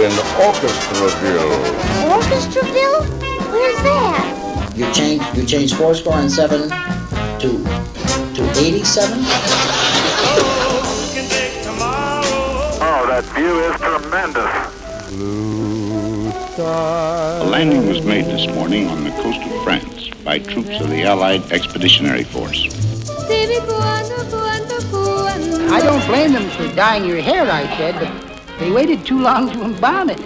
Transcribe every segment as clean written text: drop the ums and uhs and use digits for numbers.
in Orchestraville. Orchestraville? Where's that? You change 4 score and 7 to 87? Oh, that view is tremendous. Blue sky. A landing was made this morning on the coast of France by troops of the Allied Expeditionary Force. I don't blame them for dyeing your hair, I said, but they waited too long to embalm it.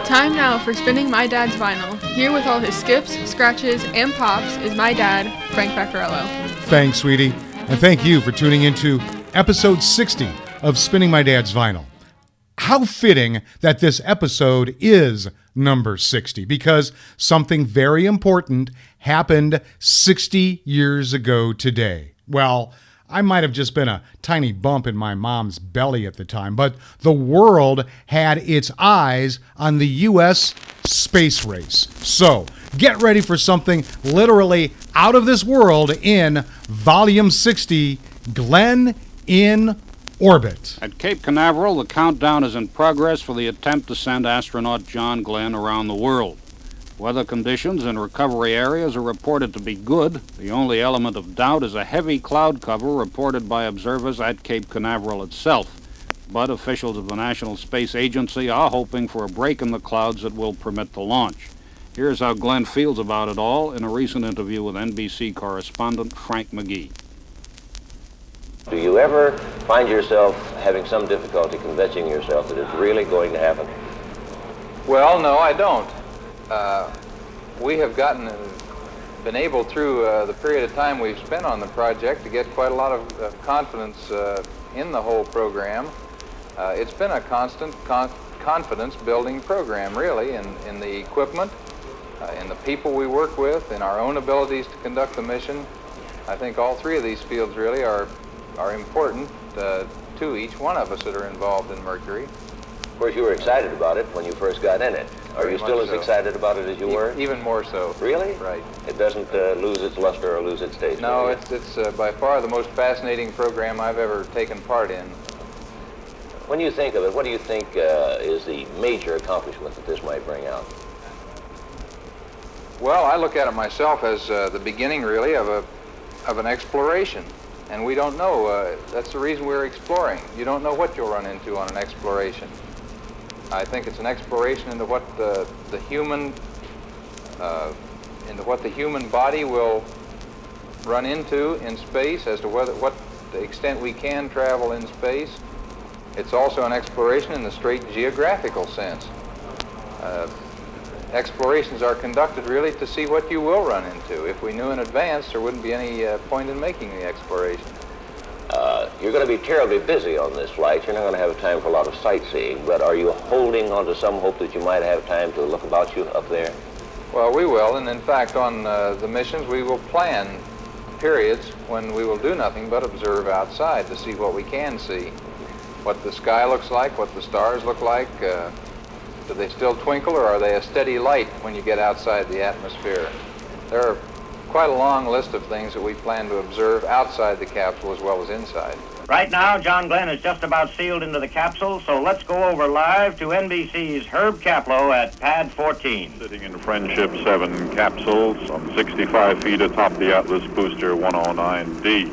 Time now for spinning my dad's vinyl. Here with all his skips, scratches, and pops is my dad, Frank Vaccarello. Thanks, sweetie. And thank you for tuning into episode 60 of Spinning My Dad's Vinyl. How fitting that this episode is number 60, because something very important happened 60 years ago today. Well, I might have just been a tiny bump in my mom's belly at the time, but the world had its eyes on the U.S. space race. So, get ready for something literally out of this world in Volume 60, Glenn in Orbit. At Cape Canaveral, the countdown is in progress for the attempt to send astronaut John Glenn around the world. Weather conditions in recovery areas are reported to be good. The only element of doubt is a heavy cloud cover reported by observers at Cape Canaveral itself. But officials of the National Space Agency are hoping for a break in the clouds that will permit the launch. Here's how Glenn feels about it all in a recent interview with NBC correspondent Frank McGee. Do you ever find yourself having some difficulty convincing yourself that it's really going to happen? Well, no, I don't. We have been able through the period of time we've spent on the project to get quite a lot of confidence in the whole program. It's been a constant confidence-building program, really, in the equipment, in the people we work with, in our own abilities to conduct the mission. I think all three of these fields really are important to each one of us that are involved in Mercury. Of course, you were excited about it when you first got in it. Are you still as excited about it as you were? Even more so. Really? Right. It doesn't lose its luster or lose its taste? No, it's by far the most fascinating program I've ever taken part in. When you think of it, what do you think is the major accomplishment that this might bring out? Well, I look at it myself as the beginning, really, of an exploration. And we don't know. That's the reason we're exploring. You don't know what you'll run into on an exploration. I think it's an exploration into what the human body will run into in space, as to what the extent we can travel in space. It's also an exploration in the straight geographical sense. Explorations are conducted really to see what you will run into. If we knew in advance, there wouldn't be any point in making the exploration. You're going to be terribly busy on this flight. You're not going to have time for a lot of sightseeing, but are you holding on to some hope that you might have time to look about you up there? Well, we will, and in fact, on the missions, we will plan periods when we will do nothing but observe outside to see what we can see, what the sky looks like, what the stars look like. Do they still twinkle, or are they a steady light when you get outside the atmosphere? There are quite a long list of things that we plan to observe outside the capsule as well as inside. Right now, John Glenn is just about sealed into the capsule, so let's go over live to NBC's Herb Kaplow at pad 14. Sitting in Friendship 7 capsule, some 65 feet atop the Atlas booster 109D.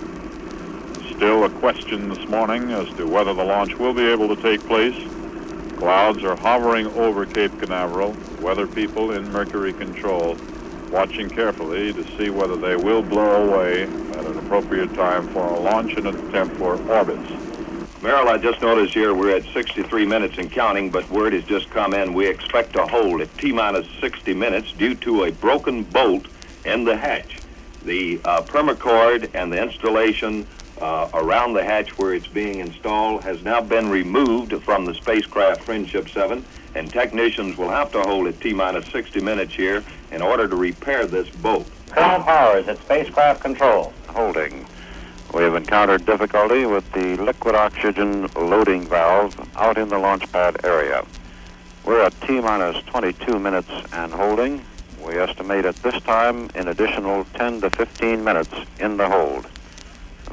Still a question this morning as to whether the launch will be able to take place. Clouds are hovering over Cape Canaveral. Weather people in Mercury Control watching carefully to see whether they will blow away at an appropriate time for a launch and an attempt for orbits. Merrill, I just noticed here we're at 63 minutes and counting, but word has just come in. We expect to hold at T-minus 60 minutes due to a broken bolt in the hatch. The permacord and the installation around the hatch where it's being installed has now been removed from the spacecraft Friendship 7, and technicians will have to hold at T-minus 60 minutes here in order to repair this bolt. Colonel Powers at Spacecraft Control. Holding. We have encountered difficulty with the liquid oxygen loading valve out in the launch pad area. We're at T-minus 22 minutes and holding. We estimate at this time an additional 10 to 15 minutes in the hold.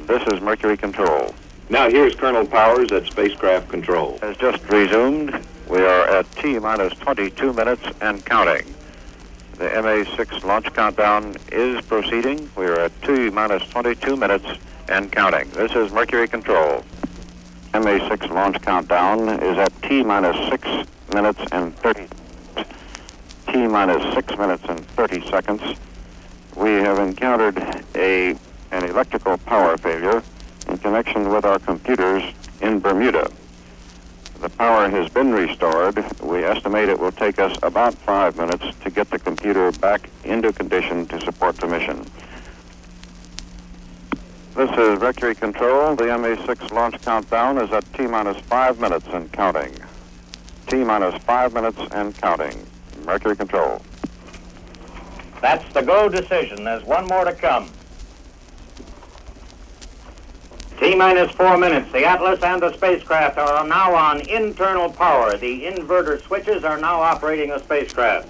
This is Mercury Control. Now here's Colonel Powers at Spacecraft Control. Has just resumed. We are at T-minus 22 minutes and counting. The MA6 launch countdown is proceeding. We are at T-minus 22 minutes and counting. This is Mercury Control. MA6 launch countdown is at T-minus 6 minutes and 30. T-minus 6 minutes and 30 seconds. We have encountered an electrical power failure in connection with our computers in Bermuda. The power has been restored. We estimate it will take us about 5 minutes to get the computer back into condition to support the mission. This is Mercury Control. The MA6 launch countdown is at T-minus 5 minutes and counting. T-minus 5 minutes and counting. Mercury Control. That's the go decision. There's one more to come. T-minus 4 minutes. The Atlas and the spacecraft are now on internal power. The inverter switches are now operating the spacecraft.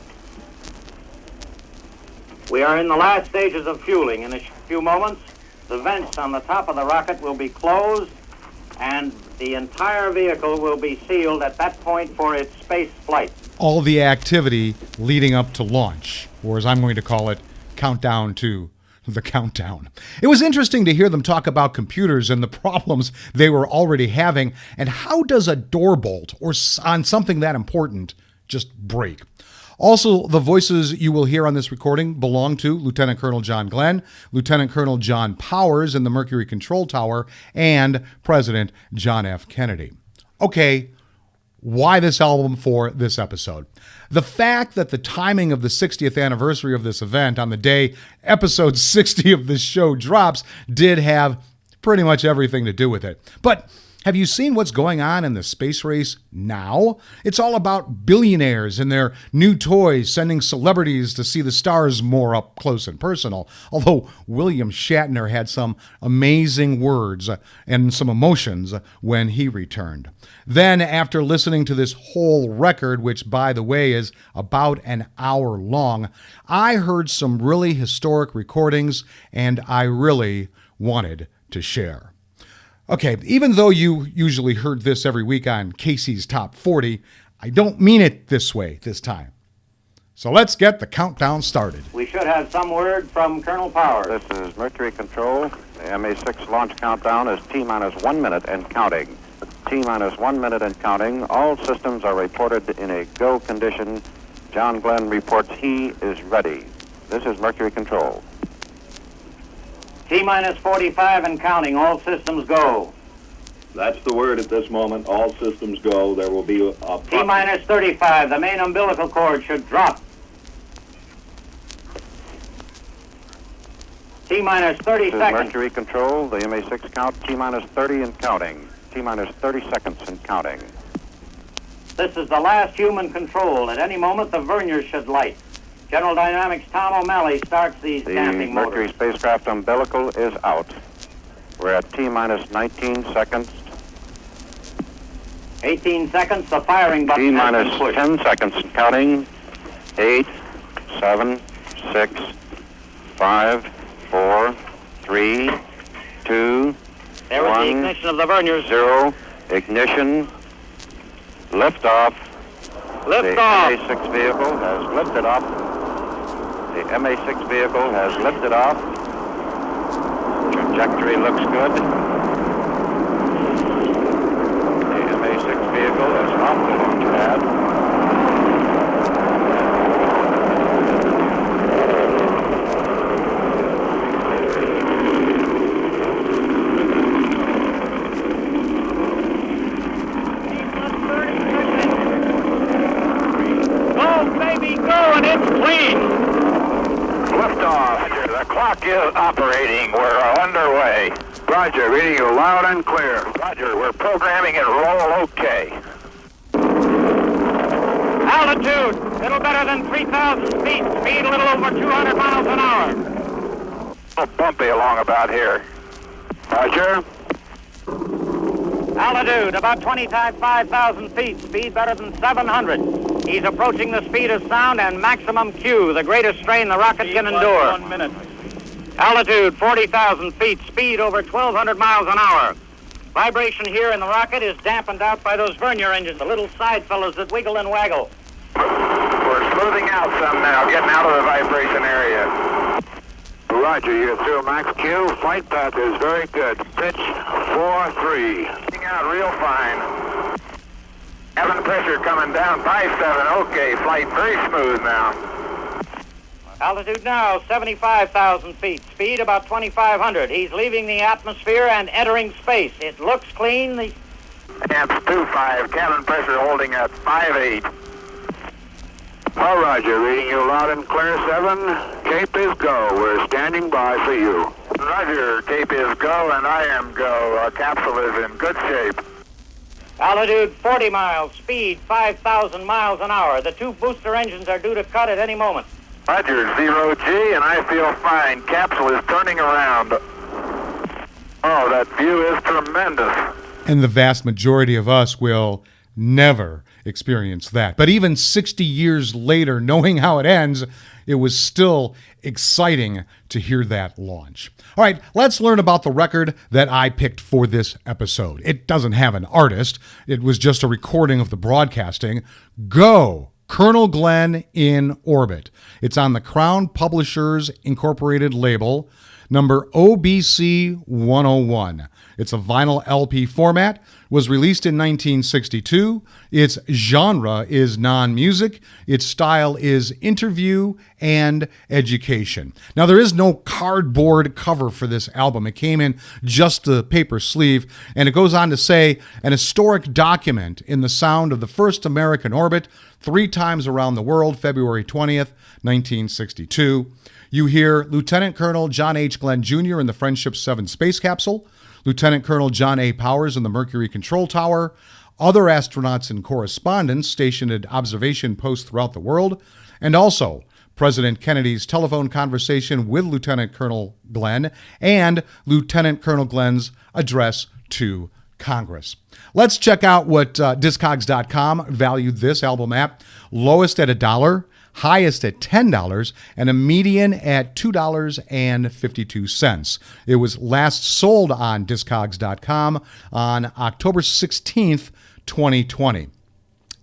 We are in the last stages of fueling. In a few moments, the vents on the top of the rocket will be closed and the entire vehicle will be sealed at that point for its space flight. All the activity leading up to launch, or as I'm going to call it, countdown to the countdown. It was interesting to hear them talk about computers and the problems they were already having, and how does a door bolt or on something that important just break? Also, the voices you will hear on this recording belong to Lieutenant Colonel John Glenn, Lieutenant Colonel John Powers in the Mercury Control Tower, and President John F. Kennedy. Okay, why this album for this episode? The fact that the timing of the 60th anniversary of this event on the day episode 60 of this show drops did have pretty much everything to do with it. But have you seen what's going on in the space race now? It's all about billionaires and their new toys sending celebrities to see the stars more up close and personal. Although William Shatner had some amazing words and some emotions when he returned. Then, after listening to this whole record, which by the way is about an hour long, I heard some really historic recordings and I really wanted to share. Okay, even though you usually heard this every week on Casey's Top 40, I don't mean it this way this time. So let's get the countdown started. We should have some word from Colonel Powers. This is Mercury Control. The MA6 launch countdown is T-minus 1 minute and counting. T-minus 1 minute and counting. All systems are reported in a go condition. John Glenn reports he is ready. This is Mercury Control. T-minus 45 and counting. All systems go. That's the word at this moment. All systems go. There will be a... T-minus 35. The main umbilical cord should drop. T-minus 30 this seconds. Is Mercury Control. The MA6 count. T-minus 30 and counting. T-minus 30 seconds and counting. This is the last human control. At any moment, the verniers should light. General Dynamics' Tom O'Malley starts these damping motors. The Mercury spacecraft umbilical is out. We're at T-minus 19 seconds. 18 seconds, the firing button has been T-minus pushed. 10 seconds and counting. 8, 7, 6, 5, 4, 3, 2, There is the ignition of the verniers. 0. Ignition. Liftoff. Liftoff. The MA6 vehicle has lifted off. The MA6 vehicle has lifted off. Trajectory looks good. The MA6 vehicle is off the launch pad. Is operating. We're underway. Roger, reading you loud and clear. Roger, we're programming and roll okay. Altitude, little better than 3,000 feet. Speed a little over 200 miles an hour. A little bumpy along about here. Roger. Altitude, about 25,000 feet. Speed better than 700. He's approaching the speed of sound and maximum Q, the greatest strain the rocket can endure. 1 minute. Altitude, 40,000 feet. Speed over 1,200 miles an hour. Vibration here in the rocket is dampened out by those vernier engines, the little side fellows that wiggle and waggle. We're smoothing out some now, getting out of the vibration area. Roger, you're through max Q. Flight path is very good. Pitch 4-3. Getting out real fine. Cabin pressure coming down, 5-7. Okay, flight very smooth now. Altitude now, 75,000 feet. Speed about 2,500. He's leaving the atmosphere and entering space. It looks clean. The Amps 2-5. Cabin pressure holding at 5-8. Oh, Roger, reading you loud and clear, 7. Cape is go. We're standing by for you. Roger, Cape is go and I am go. Our capsule is in good shape. altitude 40 miles. Speed 5,000 miles an hour. The two booster engines are due to cut at any moment. Roger, 0G, and I feel fine. Capsule is turning around. Oh, that view is tremendous. And the vast majority of us will never experience that. But even 60 years later, knowing how it ends, it was still exciting to hear that launch. All right, let's learn about the record that I picked for this episode. It doesn't have an artist. It was just a recording of the broadcasting. Go! Colonel Glenn in Orbit. It's on the Crown Publishers Incorporated label, number OBC 101. It's a vinyl LP format, was released in 1962. Its genre is non-music. Its style is interview and education. Now, there is no cardboard cover for this album. It came in just the paper sleeve, and it goes on to say, an historic document in the sound of the first American orbit, 3 times around the world, February 20th, 1962. You hear Lieutenant Colonel John H. Glenn Jr. in the Friendship 7 space capsule, Lieutenant Colonel John A. Powers in the Mercury Control Tower, other astronauts and correspondents stationed at observation posts throughout the world, and also President Kennedy's telephone conversation with Lieutenant Colonel Glenn and Lieutenant Colonel Glenn's address to Congress. Let's check out what Discogs.com valued this album at. Lowest at $1, highest at $10, and a median at $2.52. It was last sold on Discogs.com on October 16th, 2020.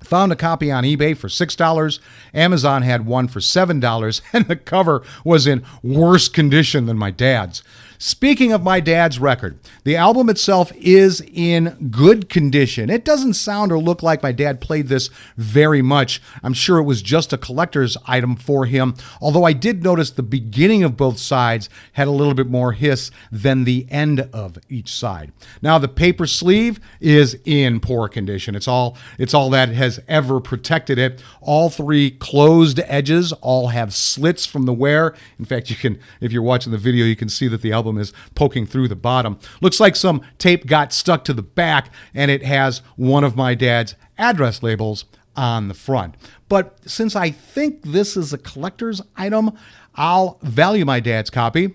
Found a copy on eBay for $6. Amazon had one for $7, and the cover was in worse condition than my dad's. Speaking of my dad's record, the album itself is in good condition. It doesn't sound or look like my dad played this very much. I'm sure it was just a collector's item for him, although I did notice the beginning of both sides had a little bit more hiss than the end of each side. Now, the paper sleeve is in poor condition. It's all that has ever protected it. All 3 closed edges all have slits from the wear. In fact, you can, if you're watching the video, you can see that the album is poking through the bottom. Looks like some tape got stuck to the back, and it has one of my dad's address labels on the front. But since I think this is a collector's item, I'll value my dad's copy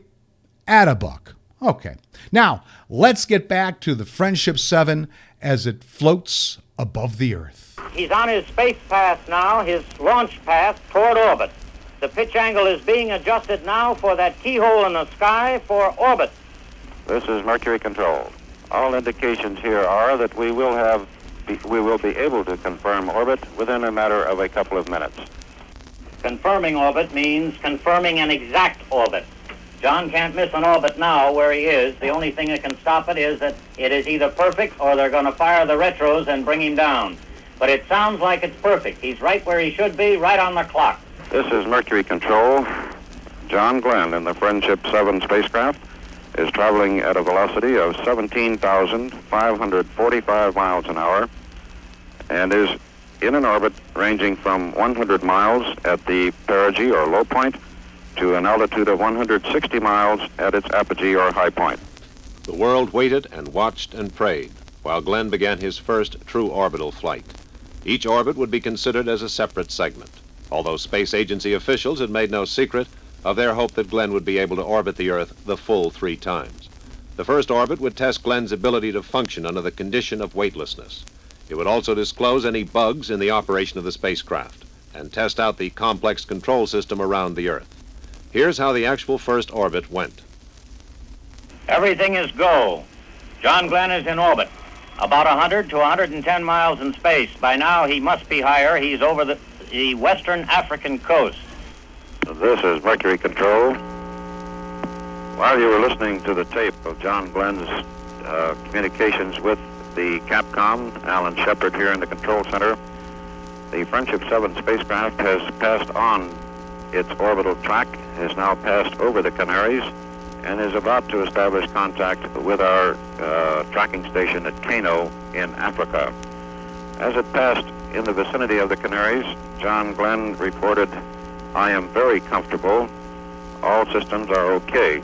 at $1. Okay. Now, let's get back to the Friendship 7 as it floats above the Earth. He's on his space path now, his launch path toward orbit. The pitch angle is being adjusted now for that keyhole in the sky for orbit. This is Mercury Control. All indications here are that we will be able to confirm orbit within a matter of a couple of minutes. Confirming orbit means confirming an exact orbit. John can't miss an orbit now where he is. The only thing that can stop it is that it is either perfect or they're going to fire the retros and bring him down. But it sounds like it's perfect. He's right where he should be, right on the clock. This is Mercury Control. John Glenn in the Friendship 7 spacecraft is traveling at a velocity of 17,545 miles an hour and is in an orbit ranging from 100 miles at the perigee or low point to an altitude of 160 miles at its apogee or high point. The world waited and watched and prayed while Glenn began his first true orbital flight. Each orbit would be considered as a separate segment, although space agency officials had made no secret of their hope that Glenn would be able to orbit the Earth the full 3 times. The first orbit would test Glenn's ability to function under the condition of weightlessness. It would also disclose any bugs in the operation of the spacecraft and test out the complex control system around the Earth. Here's how the actual first orbit went. Everything is go. John Glenn is in orbit, about 100 to 110 miles in space. By now, he must be higher. He's over the western African coast. This is Mercury Control. While you were listening to the tape of John Glenn's communications with the Capcom, Alan Shepard here in the control center, the Friendship 7 spacecraft has passed on its orbital track, has now passed over the Canaries, and is about to establish contact with our tracking station at Kano in Africa. As it passed in the vicinity of the Canaries, John Glenn reported, "I am very comfortable. All systems are okay."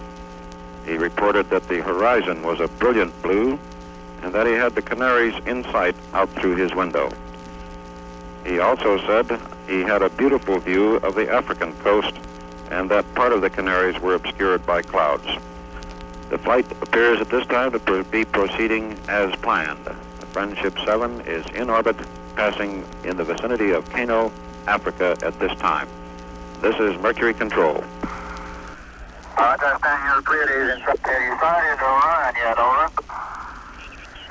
He reported that the horizon was a brilliant blue and that he had the Canaries in sight out through his window. He also said he had a beautiful view of the African coast and that part of the Canaries were obscured by clouds. The flight appears at this time to be proceeding as planned. The Friendship 7 is in orbit, passing in the vicinity of Kano, Africa at this time. This is Mercury Control. Understand your Pleiades in sight. Have you sighted Orion yet, over?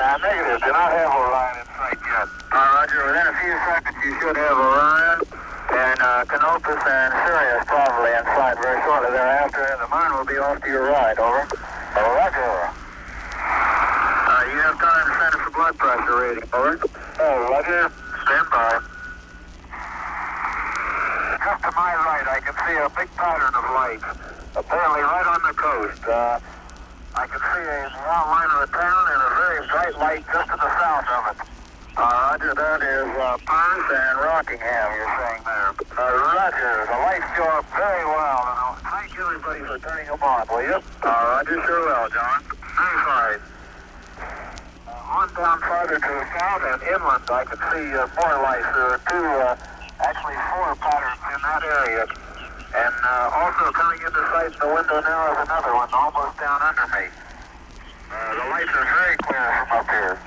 Negative. Do not have Orion in sight yet. Roger. Within a few seconds you should have Orion and Canopus and Sirius probably in sight very shortly thereafter, and the moon will be off to your right, over. Roger. You have time to send us a blood pressure reading, over. Roger. Stand by. Just to my right, I can see a big pattern of light, apparently right on the coast. I can see a outline of the town and a very bright light just to the south of it. Roger, that is Perth and Rockingham, you're saying there. Roger, the lights show up very well. And thank you, everybody, for turning them on, will you? Roger, sure will, John. Very fine. On down farther to the south and inland, I can see more lights. There are two, actually four patterns in that area. And also coming into sight in the window now is another one, almost down under me. The lights are very clear from up here.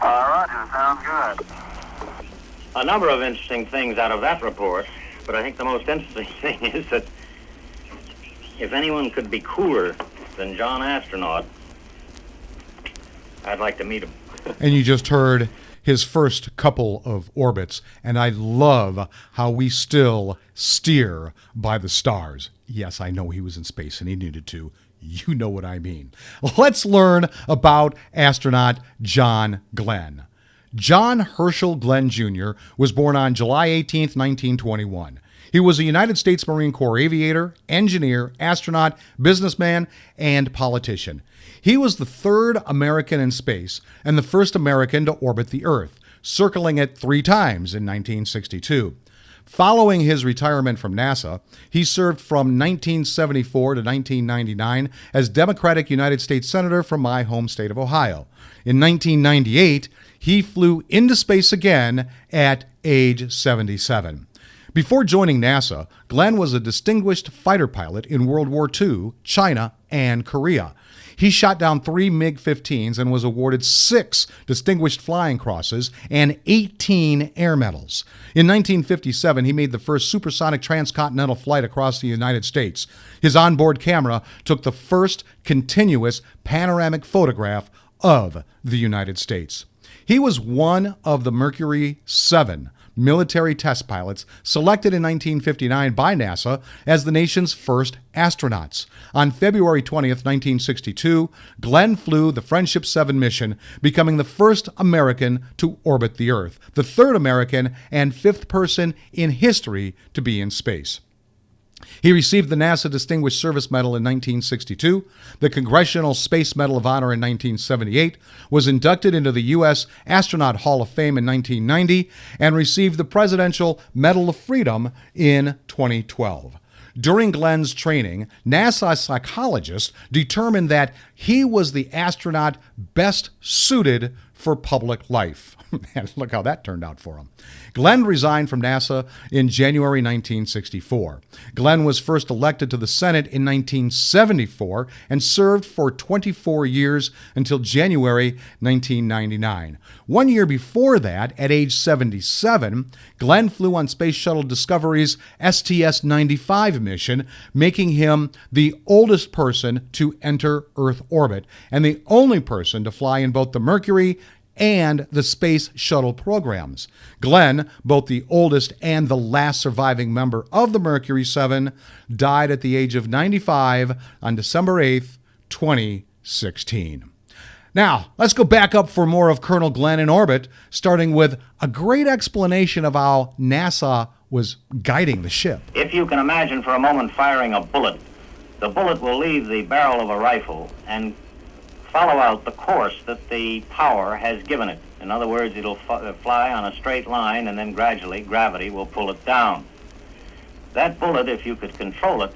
Roger, sounds good. A number of interesting things out of that report, but I think the most interesting thing is that if anyone could be cooler than John Astronaut, I'd like to meet him. And you just heard his first couple of orbits, and I love how we still steer by the stars. Yes, I know he was in space and he needed to. You know what I mean. Let's learn about astronaut John Glenn. John Herschel Glenn Jr. was born on July 18, 1921. He was a United States Marine Corps aviator, engineer, astronaut, businessman, and politician. He was the third American in space and the first American to orbit the Earth, circling it 3 times in 1962. Following his retirement from NASA, he served from 1974 to 1999 as Democratic United States Senator from my home state of Ohio. In 1998, he flew into space again at age 77. Before joining NASA, Glenn was a distinguished fighter pilot in World War II, China, and Korea. He shot down 3 MiG-15s and was awarded 6 Distinguished Flying Crosses and 18 Air Medals. In 1957, he made the first supersonic transcontinental flight across the United States. His onboard camera took the first continuous panoramic photograph of the United States. He was one of the Mercury 7 military test pilots selected in 1959 by NASA as the nation's first astronauts. On February 20th, 1962, Glenn flew the Friendship 7 mission, becoming the first American to orbit the Earth, the third American and 5th person in history to be in space. He received the NASA Distinguished Service Medal in 1962, the Congressional Space Medal of Honor in 1978, was inducted into the U.S. Astronaut Hall of Fame in 1990, and received the Presidential Medal of Freedom in 2012. During Glenn's training, NASA psychologists determined that he was the astronaut best suited for public life. And look how that turned out for him. Glenn resigned from NASA in January 1964. Glenn was first elected to the Senate in 1974 and served for 24 years until January 1999. 1 year before that, at age 77, Glenn flew on Space Shuttle Discovery's STS-95 mission, making him the oldest person to enter Earth orbit and the only person to fly in both the Mercury and the Space Shuttle programs. Glenn, both the oldest and the last surviving member of the Mercury 7, died at the age of 95 on December 8th, 2016. Now, let's go back up for more of Colonel Glenn in orbit, starting with a great explanation of how NASA was guiding the ship. If you can imagine for a moment firing a bullet, the bullet will leave the barrel of a rifle and follow out the course that the power has given it. In other words, it'll fly on a straight line, and then gradually gravity will pull it down. That bullet, if you could control it,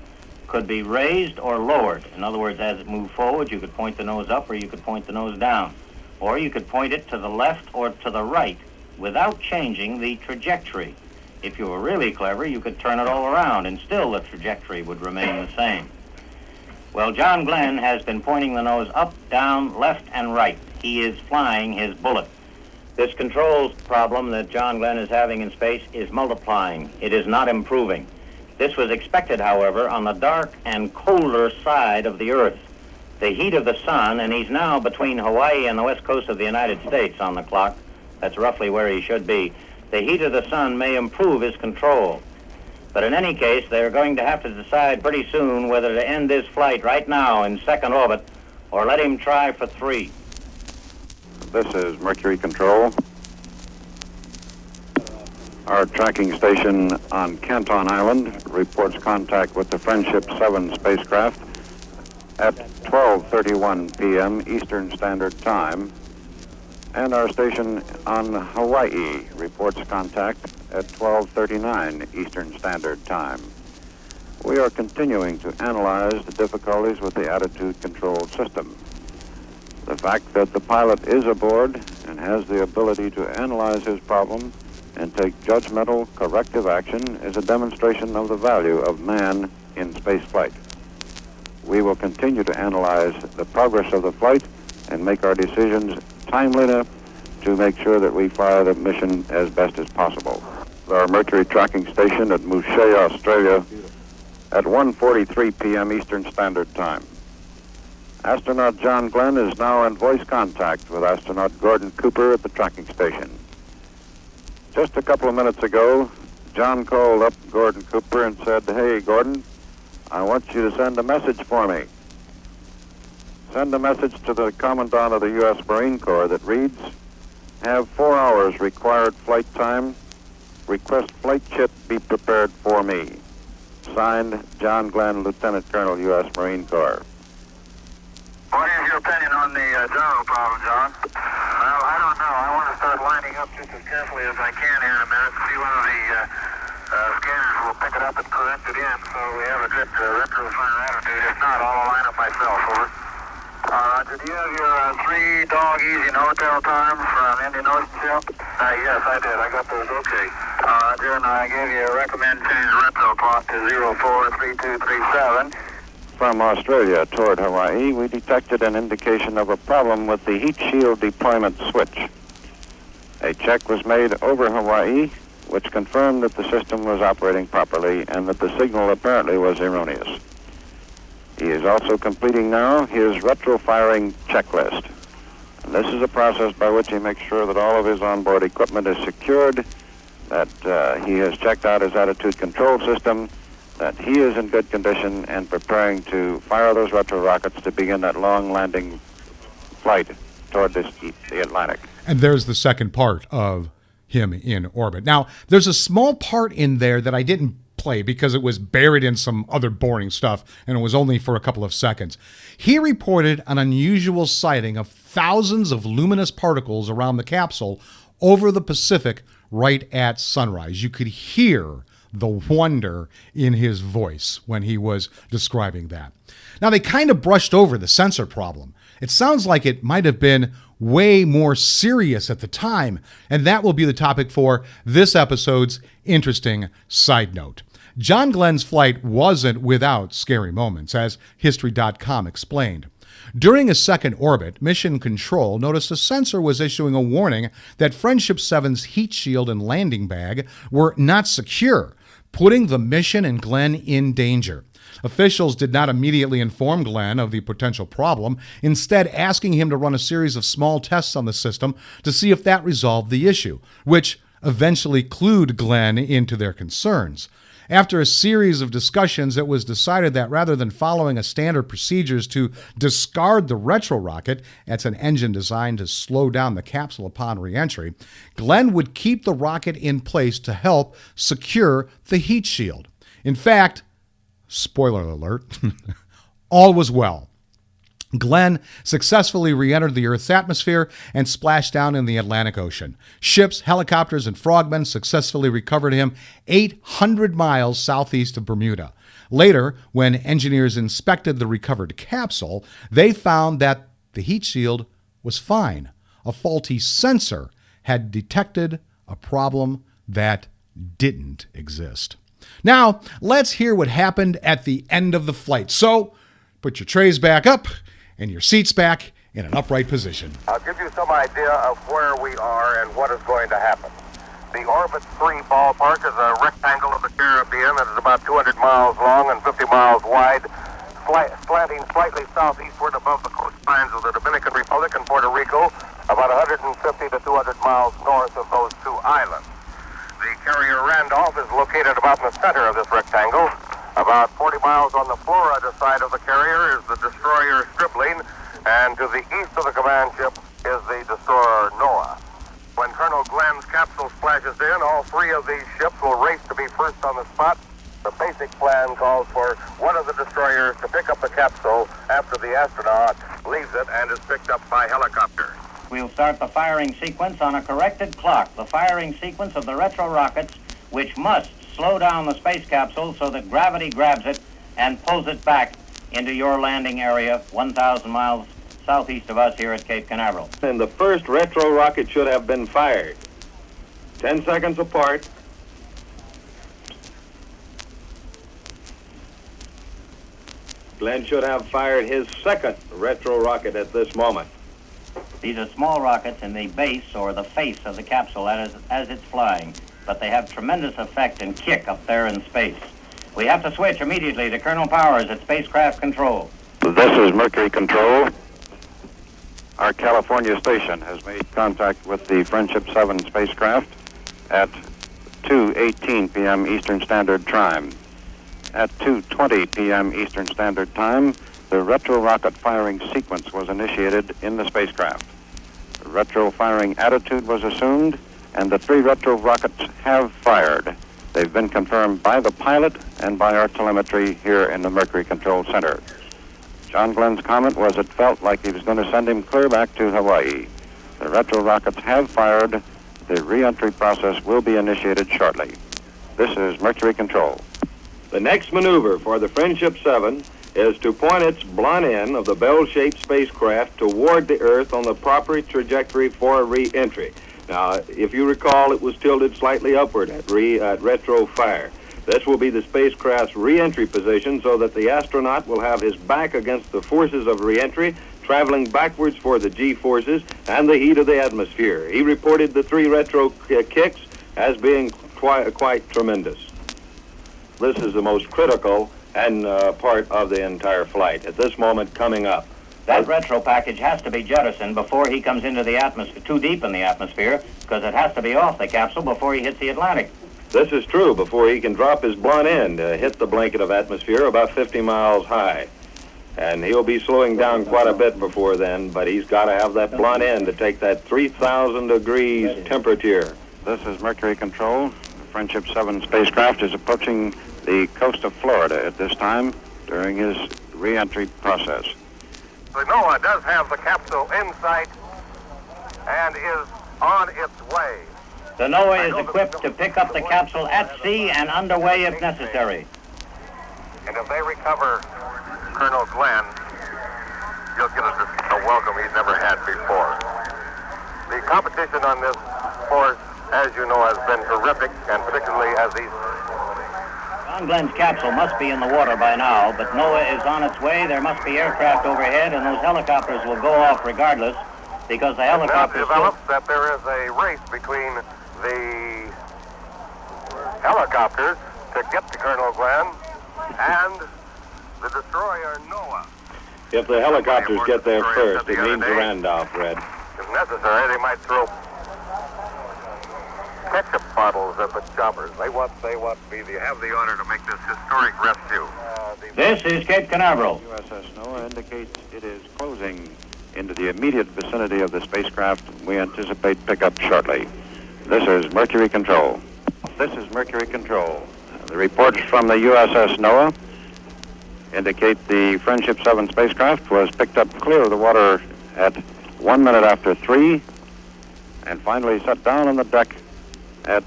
could be raised or lowered. In other words, as it moved forward, you could point the nose up or you could point the nose down. Or you could point it to the left or to the right without changing the trajectory. If you were really clever, you could turn it all around and still the trajectory would remain the same. Well, John Glenn has been pointing the nose up, down, left, and right. He is flying his bullet. This controls problem that John Glenn is having in space is multiplying. It is not improving. This was expected, however, on the dark and colder side of the Earth. The heat of the sun, and he's now between Hawaii and the west coast of the United States on the clock. That's roughly where he should be. The heat of the sun may improve his control. But in any case, they're going to have to decide pretty soon whether to end this flight right now in second orbit or let him try for 3. This is Mercury Control. Our tracking station on Canton Island reports contact with the Friendship 7 spacecraft at 12:31 p.m. Eastern Standard Time. And our station on Hawaii reports contact at 12:39 Eastern Standard Time. We are continuing to analyze the difficulties with the attitude control system. The fact that the pilot is aboard and has the ability to analyze his problem and take judgmental corrective action is a demonstration of the value of man in spaceflight. We will continue to analyze the progress of the flight and make our decisions timely enough to make sure that we fire the mission as best as possible. Our Mercury tracking station at Mouchet, Australia, at 1:43 p.m. Eastern Standard Time. Astronaut John Glenn is now in voice contact with astronaut Gordon Cooper at the tracking station. Just a couple of minutes ago, John called up Gordon Cooper and said, "Hey, Gordon, I want you to send a message for me. Send a message to the Commandant of the U.S. Marine Corps that reads, have 4 hours required flight time. Request flight kit be prepared for me. Signed, John Glenn, Lieutenant Colonel, U.S. Marine Corps." What is your opinion on the general problem, John? Well, I don't know. I want to start lining up just as carefully as I can here in a minute to see whether the scanners will pick it up and correct it in so we have a good retro-fire attitude. If not, I'll line up myself, over. Did you have your 3-dog easy no-tail time from Indian Ocean ship? Yes, I did. I got those okay. Then I gave you a recommend change retro clock to 043237. From Australia toward Hawaii, we detected an indication of a problem with the heat shield deployment switch. A check was made over Hawaii, which confirmed that the system was operating properly and that the signal apparently was erroneous. He is also completing now his retro-firing checklist. And this is a process by which he makes sure that all of his onboard equipment is secured, that he has checked out his attitude control system, that he is in good condition and preparing to fire those retro rockets to begin that long landing flight toward the Atlantic. And there's the second part of him in orbit. Now, there's a small part in there that I didn't play because it was buried in some other boring stuff and it was only for a couple of seconds. He reported an unusual sighting of thousands of luminous particles around the capsule over the Pacific right at sunrise. You could hear the wonder in his voice when he was describing that. Now, they kind of brushed over the sensor problem. It sounds like it might have been way more serious at the time. And that will be the topic for this episode's interesting side note. John Glenn's flight wasn't without scary moments, as History.com explained. During his second orbit, Mission Control noticed a sensor was issuing a warning that Friendship 7's heat shield and landing bag were not secure, putting the mission and Glenn in danger. Officials did not immediately inform Glenn of the potential problem, instead asking him to run a series of small tests on the system to see if that resolved the issue, which eventually clued Glenn into their concerns. After a series of discussions, it was decided that rather than following a standard procedures to discard the retro rocket, that's an engine designed to slow down the capsule upon re-entry, Glenn would keep the rocket in place to help secure the heat shield. In fact, spoiler alert, all was well. Glenn successfully re-entered the Earth's atmosphere and splashed down in the Atlantic Ocean. Ships, helicopters, and frogmen successfully recovered him 800 miles southeast of Bermuda. Later, when engineers inspected the recovered capsule, they found that the heat shield was fine. A faulty sensor had detected a problem that didn't exist. Now, let's hear what happened at the end of the flight. So, put your trays back up and your seats back in an upright position. I'll give you some idea of where we are and what is going to happen. The Orbit 3 ballpark is a rectangle of the Caribbean that is about 200 miles long and 50 miles wide, slanting slightly southeastward above the coastlines of the Dominican Republic and Puerto Rico, about 150 to 200 miles north of those two islands. The carrier Randolph is located about in the center of this rectangle. About 40 miles on the Florida side of the carrier is the destroyer Stripling, and to the east of the command ship is the destroyer Noah. When Colonel Glenn's capsule splashes in, all three of these ships will race to be first on the spot. The basic plan calls for one of the destroyers to pick up the capsule after the astronaut leaves it and is picked up by helicopter. We'll start the firing sequence on a corrected clock, the firing sequence of the retro rockets, which must slow down the space capsule so that gravity grabs it and pulls it back into your landing area 1,000 miles southeast of us here at Cape Canaveral. And the first retro rocket should have been fired 10 seconds apart. Glenn should have fired his second retro rocket at this moment. These are small rockets in the base or the face of the capsule as it's flying, but they have tremendous effect and kick up there in space. We have to switch immediately to Colonel Powers at Spacecraft Control. This is Mercury Control. Our California station has made contact with the Friendship 7 spacecraft at 2:18 p.m. Eastern Standard Time. At 2:20 p.m. Eastern Standard Time, the retro rocket firing sequence was initiated in the spacecraft. The retro firing attitude was assumed, and the three retro rockets have fired. They've been confirmed by the pilot and by our telemetry here in the Mercury Control Center. John Glenn's comment was it felt like he was going to send him clear back to Hawaii. The retro rockets have fired. The re-entry process will be initiated shortly. This is Mercury Control. The next maneuver for the Friendship 7 is to point its blunt end of the bell-shaped spacecraft toward the Earth on the proper trajectory for re-entry. Now, if you recall, it was tilted slightly upward at retro fire. This will be the spacecraft's re-entry position so that the astronaut will have his back against the forces of re-entry, traveling backwards for the G-forces and the heat of the atmosphere. He reported the three retro kicks as being quite tremendous. This is the most critical and part of the entire flight. At this moment coming up, That retro package has to be jettisoned before he comes into the atmosphere, too deep in the atmosphere, because it has to be off the capsule before he hits the Atlantic. This is true before he can drop his blunt end, hit the blanket of atmosphere about 50 miles high. And he'll be slowing down quite a bit before then, but he's got to have that blunt end to take that 3,000 degrees temperature. This is Mercury Control. The Friendship 7 spacecraft is approaching the coast of Florida at this time during his re-entry process. The NOAA does have the capsule in sight and is on its way. The NOAA is equipped to pick up the capsule at sea and underway if necessary. And if they recover Colonel Glenn, you'll get a welcome he's never had before. competition on this course, as you know, has been terrific, and particularly as these... John Glenn's capsule must be in the water by now, but NOAA is on its way. There must be aircraft overhead, and those helicopters will go off regardless, because the helicopters... It now develops that there is a race between the helicopters to get to Colonel Glenn and the destroyer NOAA. If the helicopters get there first, it means a Randolph, Red. If necessary, they might throw ketchup bottles at the choppers. They want to have the honor to make this historic rescue. This is Cape Canaveral. USS NOAA indicates it is closing into the immediate vicinity of the spacecraft. We anticipate pickup shortly. This is Mercury Control. This is Mercury Control. The reports from the USS NOAA indicate the Friendship 7 spacecraft was picked up clear of the water at 1 minute after 3 and finally set down on the deck at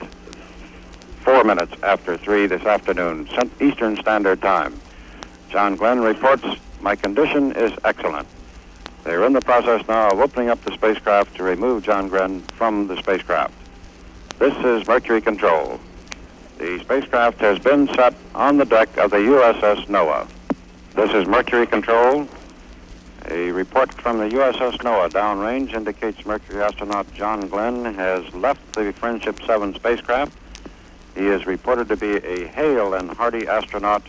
4 minutes after 3 this afternoon, Eastern Standard Time. John Glenn reports, my condition is excellent. They're in the process now of opening up the spacecraft to remove John Glenn from the spacecraft. This is Mercury Control. The spacecraft has been set on the deck of the USS NOAA. This is Mercury Control. A report from the USS NOAA downrange indicates Mercury astronaut John Glenn has left the Friendship 7 spacecraft. He is reported to be a hale and hearty astronaut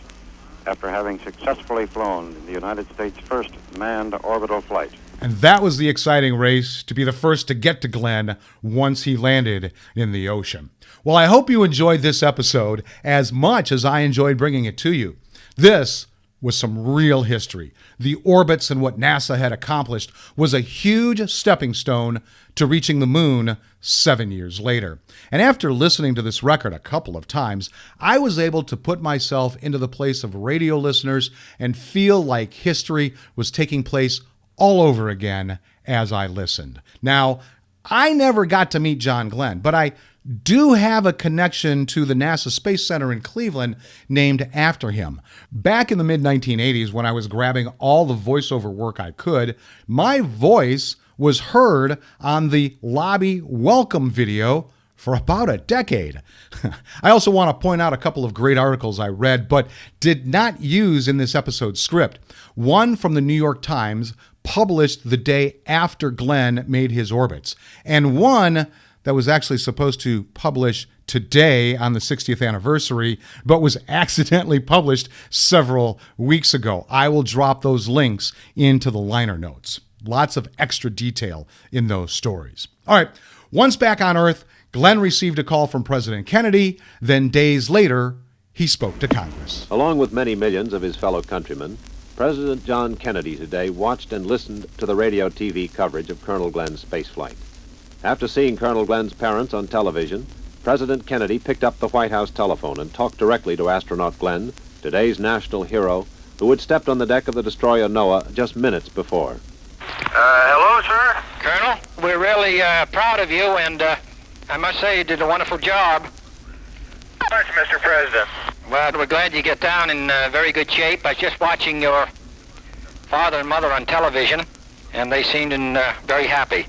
after having successfully flown the United States' first manned orbital flight. And that was the exciting race, to be the first to get to Glenn once he landed in the ocean. Well, I hope you enjoyed this episode as much as I enjoyed bringing it to you. This was some real history. The orbits and what NASA had accomplished was a huge stepping stone to reaching the moon 7 years later. And after listening to this record a couple of times, I was able to put myself into the place of radio listeners and feel like history was taking place all over again as I listened. Now, I never got to meet John Glenn, but I do have a connection to the NASA Space Center in Cleveland named after him. Back in the mid-1980s, when I was grabbing all the voiceover work I could, my voice was heard on the lobby welcome video for about a decade. I also want to point out a couple of great articles I read, but did not use in this episode's script. One from the New York Times, published the day after Glenn made his orbits, and one that was actually supposed to publish today on the 60th anniversary, but was accidentally published several weeks ago. I will drop those links into the liner notes. Lots of extra detail in those stories. All right, once back on Earth, Glenn received a call from President Kennedy. Then days later, he spoke to Congress. Along with many millions of his fellow countrymen, President John Kennedy today watched and listened to the radio-TV coverage of Colonel Glenn's spaceflight. After seeing Colonel Glenn's parents on television, President Kennedy picked up the White House telephone and talked directly to astronaut Glenn, today's national hero, who had stepped on the deck of the destroyer NOAA just minutes before. Hello, sir? Colonel, we're really proud of you, and I must say you did a wonderful job. Thanks, Mr. President. Well, we're glad you get down in very good shape. I was just watching your father and mother on television, and they seemed very happy.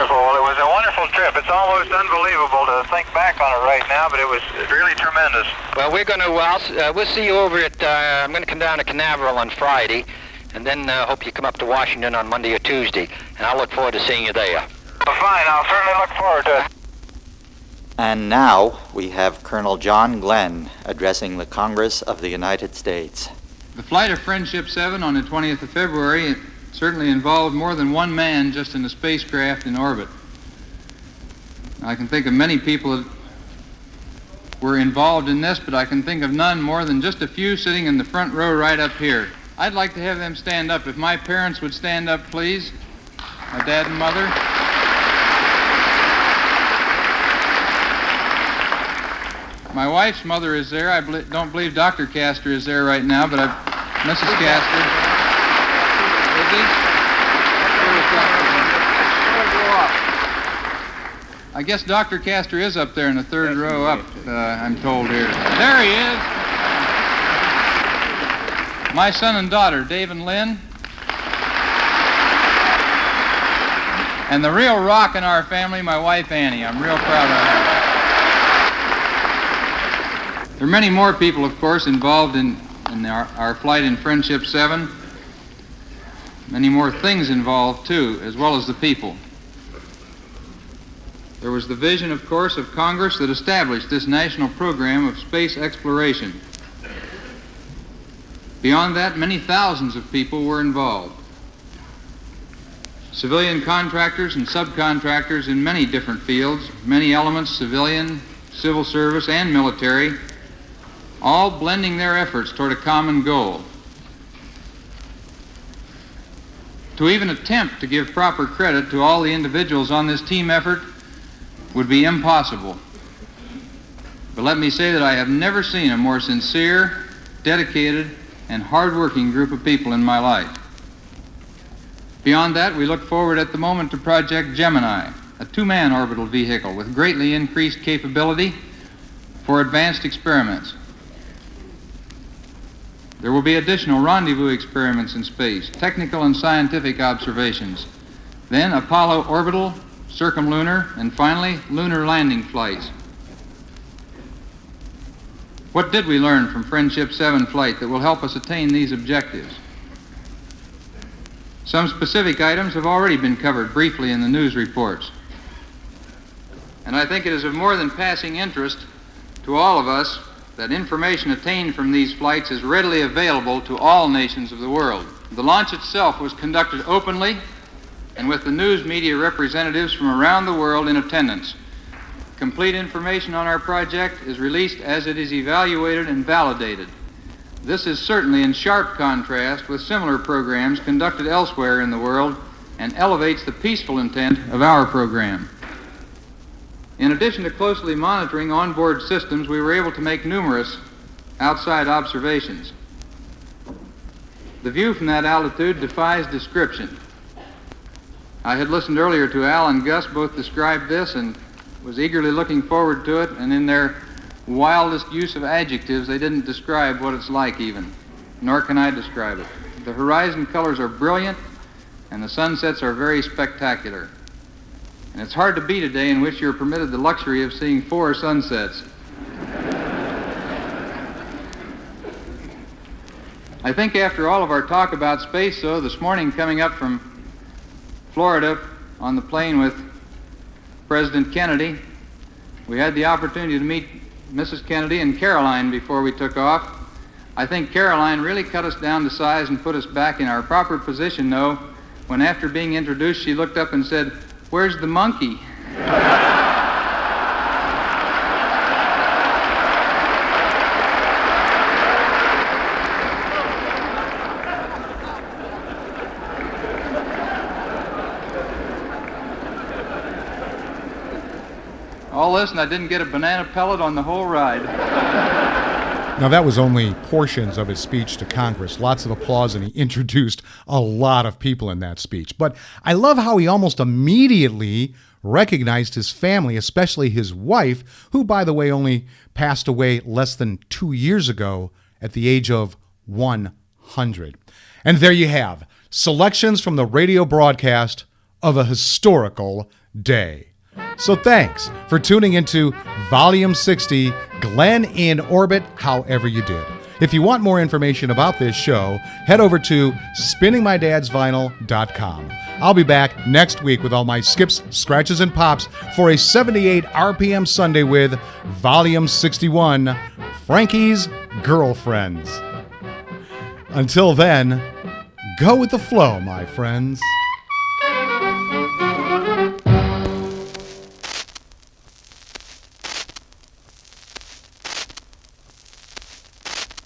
Well, it was a wonderful trip. It's almost unbelievable to think back on it right now, but it was really tremendous. Well, we're going to, we'll see you over at, I'm going to come down to Canaveral on Friday, and then hope you come up to Washington on Monday or Tuesday, and I'll look forward to seeing you there. Well, fine. I'll certainly look forward to it. And now we have Colonel John Glenn addressing the Congress of the United States. The flight of Friendship 7 on the 20th of February certainly involved more than one man just in a spacecraft in orbit. I can think of many people that were involved in this, but I can think of none more than just a few sitting in the front row right up here. I'd like to have them stand up. If my parents would stand up, please. My dad and mother. My wife's mother is there. I don't believe Dr. Castor is there right now, but Mrs. Castor. I guess Dr. Castor is up there in the third row up, I'm told here. There he is. My son and daughter, Dave and Lynn. And the real rock in our family, my wife Annie. I'm real proud of her. There are many more people, of course, involved in our flight in Friendship 7. Many more things involved, too, as well as the people. There was the vision, of course, of Congress that established this national program of space exploration. Beyond that, many thousands of people were involved. Civilian contractors and subcontractors in many different fields, many elements, civilian, civil service, and military, all blending their efforts toward a common goal. To even attempt to give proper credit to all the individuals on this team effort would be impossible. But let me say that I have never seen a more sincere, dedicated, and hard-working group of people in my life. Beyond that, we look forward at the moment to Project Gemini, a two-man orbital vehicle with greatly increased capability for advanced experiments. There will be additional rendezvous experiments in space, technical and scientific observations, then Apollo orbital, circumlunar, and finally lunar landing flights. What did we learn from Friendship 7 flight that will help us attain these objectives? Some specific items have already been covered briefly in the news reports. And I think it is of more than passing interest to all of us that information attained from these flights is readily available to all nations of the world. The launch itself was conducted openly and with the news media representatives from around the world in attendance. Complete information on our project is released as it is evaluated and validated. This is certainly in sharp contrast with similar programs conducted elsewhere in the world and elevates the peaceful intent of our program. In addition to closely monitoring onboard systems, we were able to make numerous outside observations. The view from that altitude defies description. I had listened earlier to Al and Gus both describe this and was eagerly looking forward to it, and in their wildest use of adjectives, they didn't describe what it's like even, nor can I describe it. The horizon colors are brilliant, and the sunsets are very spectacular. And it's hard to beat a day in which you're permitted the luxury of seeing 4 sunsets. I think after all of our talk about space, though, this morning coming up from Florida on the plane with President Kennedy, we had the opportunity to meet Mrs. Kennedy and Caroline before we took off. I think Caroline really cut us down to size and put us back in our proper position, though, when after being introduced, she looked up and said, "Where's the monkey?" All this, and I didn't get a banana pellet on the whole ride. Now, that was only portions of his speech to Congress. Lots of applause, and he introduced a lot of people in that speech. But I love how he almost immediately recognized his family, especially his wife, who, by the way, only passed away less than 2 years ago at the age of 100. And there you have selections from the radio broadcast of a historical day. So thanks for tuning into Volume 60, Glenn in Orbit, However You Did. If you want more information about this show, head over to spinningmydadsvinyl.com. I'll be back next week with all my skips, scratches, and pops for a 78 RPM Sunday with Volume 61, Frankie's Girlfriends. Until then, go with the flow, my friends.